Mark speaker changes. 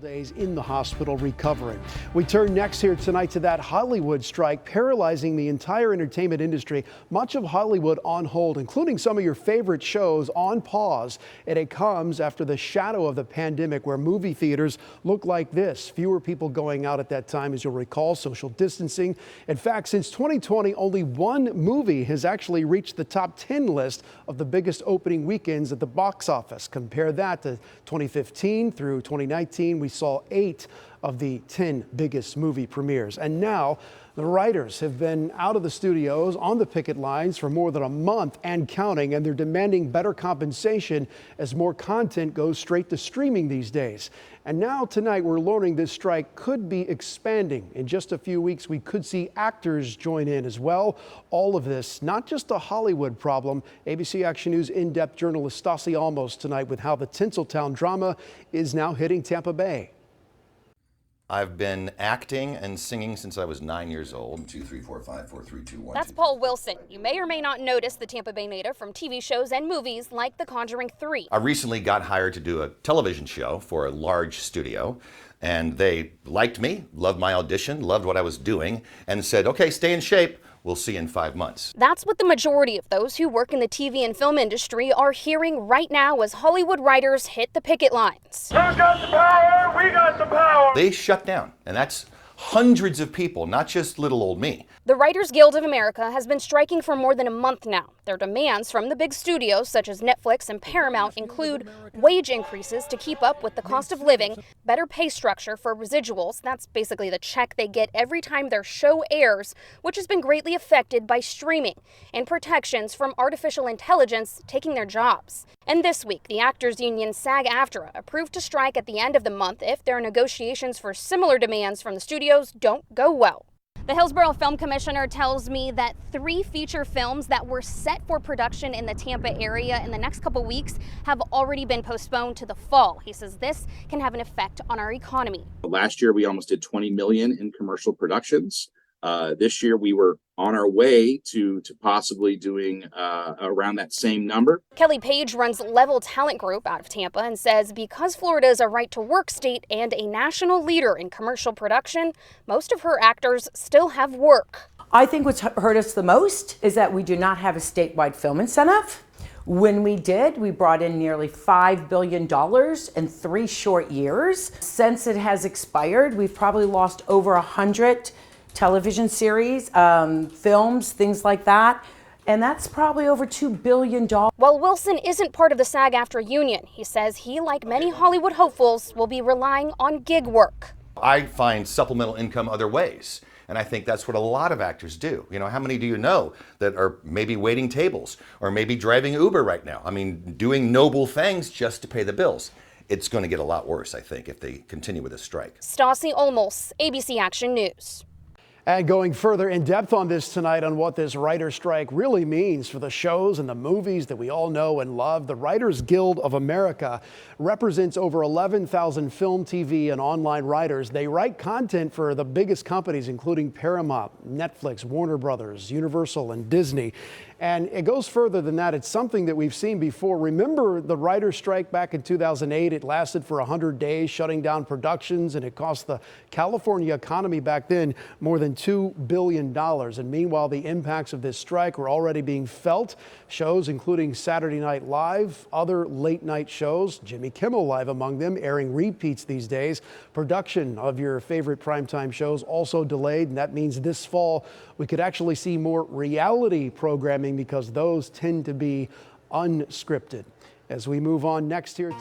Speaker 1: Days in the hospital recovering. We turn next here tonight to that Hollywood strike paralyzing the entire entertainment industry. Much of Hollywood on hold, including some of your favorite shows on pause. And it comes after the shadow of the pandemic where movie theaters look like this. Fewer people going out at that time, as you'll recall, social distancing. In fact, since 2020, only one movie has actually reached the top 10 list of the biggest opening weekends at the box office. Compare that to 2015 through 2019. We saw 8 of the 10 biggest movie premieres. And now the writers have been out of the studios on the picket lines for more than a month and counting, and they're demanding better compensation as more content goes straight to streaming these days. And now tonight we're learning this strike could be expanding. In just a few weeks we could see actors join in as well. All of this, not just a Hollywood problem. ABC Action News in-depth journalist Stassi Almos tonight with how the Tinseltown drama is now hitting Tampa Bay.
Speaker 2: I've been acting and singing since I was 9 years old. 2, 3, 4, 5, 4, 3, 2, 1.
Speaker 3: That's Paul Wilson. You may or may not notice the Tampa Bay native from TV shows and movies like The Conjuring 3.
Speaker 2: I recently got hired to do a television show for a large studio, and they liked me, loved my audition, loved what I was doing, and said, okay, stay in shape. We'll see you in 5 months. That's
Speaker 3: what the majority of those who work in the TV and film industry are hearing right now as Hollywood writers hit the picket lines.
Speaker 4: Who's got the power? We got the power.
Speaker 2: They shut down, and that's hundreds of people, not just little old me.
Speaker 3: The Writers Guild of America has been striking for more than a month now. Their demands from the big studios such as Netflix and Paramount include wage increases to keep up with the cost of living, better pay structure for residuals, that's basically the check they get every time their show airs, which has been greatly affected by streaming, and protections from artificial intelligence taking their jobs. And this week, the actors union SAG-AFTRA approved to strike at the end of the month if their negotiations for similar demands from the studios don't go well. The Hillsborough Film Commissioner tells me that 3 feature films that were set for production in the Tampa area in the next couple weeks have already been postponed to the fall. He says this can have an effect on our economy.
Speaker 5: Last year, we almost did 20 million in commercial productions. This year, we were on our way to possibly doing around that same number.
Speaker 3: Kelly Page runs Level Talent Group out of Tampa and says because Florida is a right-to-work state and a national leader in commercial production, most of her actors still have work.
Speaker 6: I think what's hurt us the most is that we do not have a statewide film incentive. When we did, we brought in nearly $5 billion in 3 short years. Since it has expired, we've probably lost over 100 television series, films, things like that. And that's probably over $2 billion.
Speaker 3: While Wilson isn't part of the SAG-AFTRA union, he says he, like many Hollywood hopefuls, will be relying on gig work.
Speaker 2: I find supplemental income other ways. And I think that's what a lot of actors do. You know, how many do you know that are maybe waiting tables or maybe driving Uber right now? I mean, doing noble things just to pay the bills. It's going to get a lot worse, I think, if they continue with this strike.
Speaker 3: Stassi Almos, ABC Action News.
Speaker 1: And going further in depth on this tonight on what this writer strike really means for the shows and the movies that we all know and love. The Writers Guild of America represents over 11,000 film, TV, and online writers. They write content for the biggest companies, including Paramount, Netflix, Warner Brothers, Universal, and Disney. And it goes further than that. It's something that we've seen before. Remember the writer's strike back in 2008? It lasted for 100 days, shutting down productions, and it cost the California economy back then more than $2 billion. And meanwhile, the impacts of this strike were already being felt. Shows including Saturday Night Live, other late night shows, Jimmy Kimmel Live among them, airing repeats these days. Production of your favorite primetime shows also delayed, and that means this fall we could actually see more reality programming because those tend to be unscripted. As we move on next here.